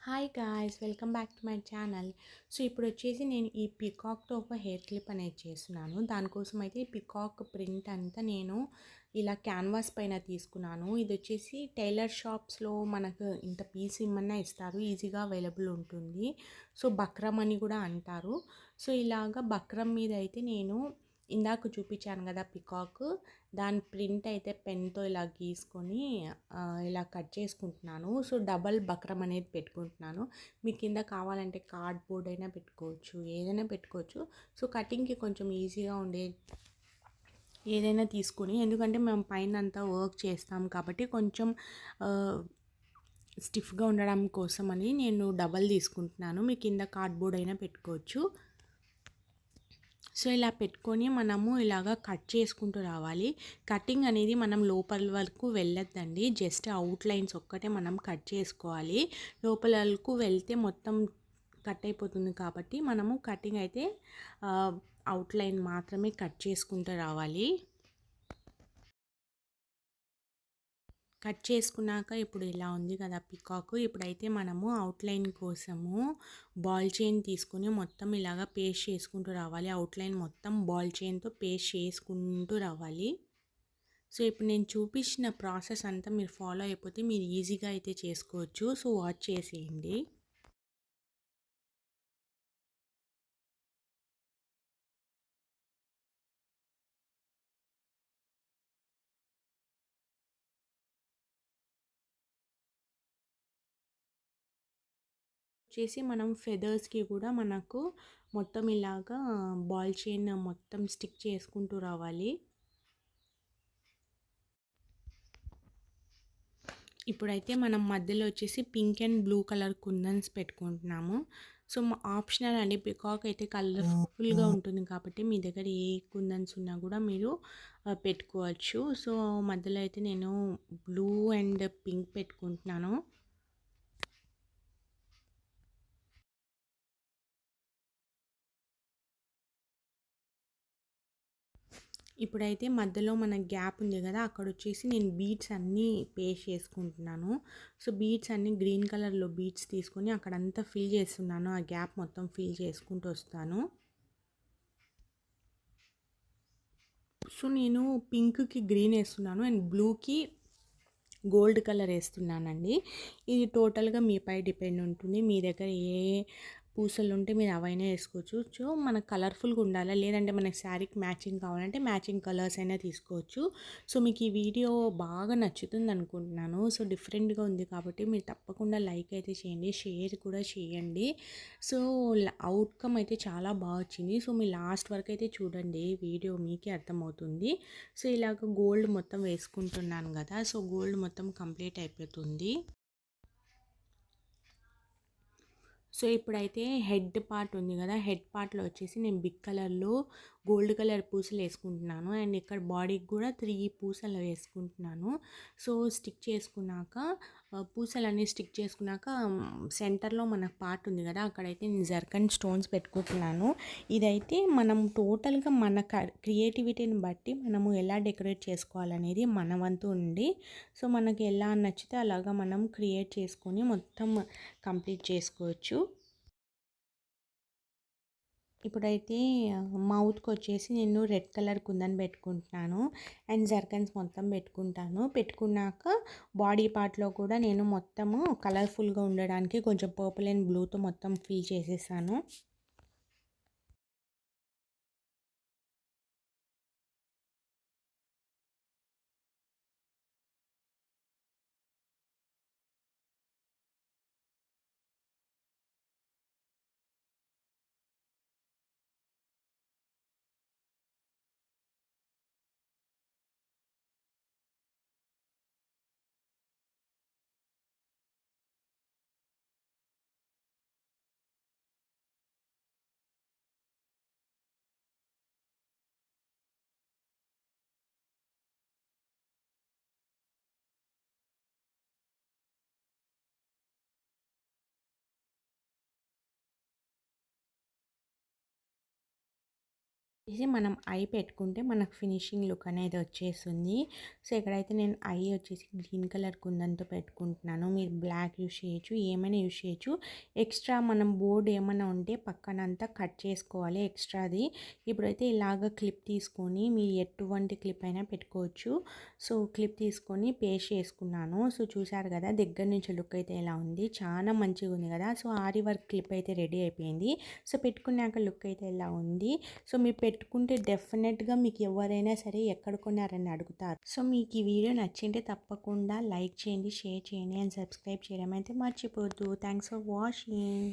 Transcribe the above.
Hi guys, welcome back to my channel. So ఇప్పుడు వచ్చేసి నేను ఈ పికాక్తో ఒక హెయిర్ క్లిప్ అనేది చేస్తున్నాను. దానికోసం అయితే ఈ పికాక్ ప్రింట్ అంతా నేను ఇలా క్యాన్వాస్ పైన తీసుకున్నాను. ఇది వచ్చేసి టైలర్ షాప్స్లో మనకు ఇంత పీస్ ఇమ్మన్నా ఇస్తారు, ఈజీగా అవైలబుల్ ఉంటుంది. సో బక్రమ్ అని కూడా అంటారు. సో ఇలాగా బక్రమ్ మీద అయితే నేను ఇందాక చూపించాను కదా పికాక్, దాని ప్రింట్ అయితే పెన్తో ఇలా గీసుకొని ఇలా కట్ చేసుకుంటున్నాను. సో డబల్ బక్రమ్ అనేది పెట్టుకుంటున్నాను. మీ కింద కావాలంటే కార్డ్బోర్డ్ అయినా పెట్టుకోవచ్చు, ఏదైనా పెట్టుకోవచ్చు. సో కటింగ్కి కొంచెం ఈజీగా ఉండే ఏదైనా తీసుకొని, ఎందుకంటే మేము పైన అంతా వర్క్ చేస్తాం కాబట్టి కొంచెం స్టిఫ్గా ఉండడం కోసమని నేను డబల్ తీసుకుంటున్నాను. మీ కింద కార్డ్బోర్డ్ అయినా పెట్టుకోవచ్చు. సో ఇలా పెట్టుకొని మనము ఇలాగా కట్ చేసుకుంటూ రావాలి. కటింగ్ అనేది మనం లోపల వరకు వెళ్ళొద్దండి, జస్ట్ అవుట్లైన్స్ ఒక్కటే మనం కట్ చేసుకోవాలి. లోపల వరకు వెళ్తే మొత్తం కట్ అయిపోతుంది కాబట్టి మనము కటింగ్ అయితే అవుట్లైన్ మాత్రమే కట్ చేసుకుంటూ రావాలి. కట్ చేసుకున్నాక ఇప్పుడు ఇలా ఉంది కదా పికాక్. ఇప్పుడైతే మనము అవుట్లైన్ కోసము బాల్ చైన్ తీసుకుని మొత్తం ఇలాగా పేస్ట్ చేసుకుంటూ రావాలి. అవుట్లైన్ మొత్తం బాల్ చైన్తో పేస్ట్ చేసుకుంటూ రావాలి. సో ఇప్పుడు నేను చూపించిన ప్రాసెస్ అంతా మీరు ఫాలో అయిపోతే మీరు ఈజీగా అయితే చేసుకోవచ్చు. సో వాచ్ చేసేయండి. మనం ఫెదర్స్కి కూడా మనకు మొత్తం ఇలాగా బాల్ చైన్ మొత్తం స్టిక్ చేసుకుంటూ రావాలి. ఇప్పుడైతే మనం మధ్యలో వచ్చేసి pink and blue colour kundans పెట్టుకుంటున్నాము. సో ఆప్షనల్ అండి, పికాక్ అయితే కలర్ఫుల్గా ఉంటుంది కాబట్టి మీ దగ్గర ఏ కుందన్స్ ఉన్నా కూడా మీరు పెట్టుకోవచ్చు. సో మధ్యలో అయితే నేను బ్లూ అండ్ పింక్ పెట్టుకుంటున్నాను. ఇప్పుడైతే మధ్యలో మన గ్యాప్ ఉంది కదా, అక్కడ వచ్చేసి నేను బీడ్స్ అన్నీ పేస్ట్ చేసుకుంటున్నాను. సో బీడ్స్ అన్నీ గ్రీన్ కలర్లో బీడ్స్ తీసుకొని అక్కడంతా ఫిల్ చేస్తున్నాను. ఆ గ్యాప్ మొత్తం ఫిల్ చేసుకుంటూ వస్తాను. సో నేను పింక్కి గ్రీన్ వేస్తున్నాను అండ్ బ్లూకి గోల్డ్ కలర్ వేస్తున్నానండి. ఇది టోటల్గా మీపై డిపెండ్ ఉంటుంది. మీ దగ్గర ఏ పూసలు ఉంటే మీరు అవైనా వేసుకోవచ్చు. సో మనకు కలర్ఫుల్గా ఉండాలి, లేదంటే మనకి శారీకి మ్యాచింగ్ కావాలంటే మ్యాచింగ్ కలర్స్ అయినా తీసుకోవచ్చు. సో మీకు ఈ వీడియో బాగా నచ్చుతుంది అనుకుంటున్నాను. సో డిఫరెంట్గా ఉంది కాబట్టి మీరు తప్పకుండా లైక్ అయితే చేయండి, షేర్ కూడా చేయండి. సో అవుట్కమ్ అయితే చాలా బాగా వచ్చింది. సో మీ లాస్ట్ వరకు అయితే చూడండి, వీడియో మీకే అర్థమవుతుంది. సో ఇలాగ గోల్డ్ మొత్తం వేసుకుంటున్నాను కదా, సో గోల్డ్ మొత్తం కంప్లీట్ అయిపోతుంది. సో ఇప్పుడైతే హెడ్ పార్ట్ ఉంది కదా, హెడ్ పార్ట్లో వచ్చేసి నేను బిగ్ కలర్లో గోల్డ్ కలర్ పూసలు వేసుకుంటున్నాను అండ్ ఇక్కడ బాడీకి కూడా 3 పూసలు వేసుకుంటున్నాను. సో స్టిక్ చేసుకున్నాక పూసలన్నీ స్టిక్ చేసుకున్నాక సెంటర్లో మనకు పార్ట్ ఉంది కదా, అక్కడైతే నేను జర్కన్ స్టోన్స్ పెట్టుకుంటున్నాను. ఇదైతే మనం టోటల్గా మన క్రియేటివిటీని బట్టి మనము ఎలా డెకరేట్ చేసుకోవాలనేది మన వంతు ఉంది. సో మనకి ఎలా నచ్చితే అలాగా మనం క్రియేట్ చేసుకొని మొత్తం కంప్లీట్ చేసుకోవచ్చు. ఇప్పుడైతే మౌత్కి వచ్చేసి నేను రెడ్ కలర్ కుందన్ పెట్టుకుంటున్నాను అండ్ జర్కన్స్ మొత్తం పెట్టుకున్నాక బాడీ పార్ట్లో కూడా నేను మొత్తము కలర్ఫుల్గా ఉండడానికి కొంచెం పర్పుల్ అండ్ బ్లూతో మొత్తం ఫిల్ చేసేసాను. ఇది మనం ఐ పెట్టుకుంటే మనకు ఫినిషింగ్ లుక్ అనేది వచ్చేస్తుంది. సో ఇక్కడైతే నేను ఐ వచ్చేసి గ్రీన్ కలర్ కుందంతో పెట్టుకుంటున్నాను. మీరు బ్లాక్ యూస్ చేయొచ్చు, ఏమైనా యూస్ చేయొచ్చు. ఎక్స్ట్రా మనం బోర్డ్ ఏమైనా ఉంటే పక్కనంతా కట్ చేసుకోవాలి ఎక్స్ట్రాది. ఇప్పుడైతే ఇలాగ క్లిప్ తీసుకొని మీరు ఎటువంటి క్లిప్ అయినా పెట్టుకోవచ్చు. సో క్లిప్ తీసుకొని పేస్ట్ చేసుకున్నాను. సో చూసారు కదా దగ్గర నుంచి లుక్ అయితే ఎలా ఉంది, చాలా మంచిగా ఉంది కదా. సో ఆరి వర్క్ క్లిప్ అయితే రెడీ అయిపోయింది. సో పెట్టుకున్నాక లుక్ అయితే ఎలా ఉంది. సో మీరు పెట్టుకుంటే డెఫినెట్గా మీకు ఎవరైనా సరే ఎక్కడ కొన్నారని అడుగుతారు. సో మీకు ఈ వీడియో నచ్చింటే తప్పకుండా లైక్ చేయండి, షేర్ చేయండి అండ్ సబ్స్క్రైబ్ చేయడం అయితే మర్చిపోవద్దు. Thanks for watching.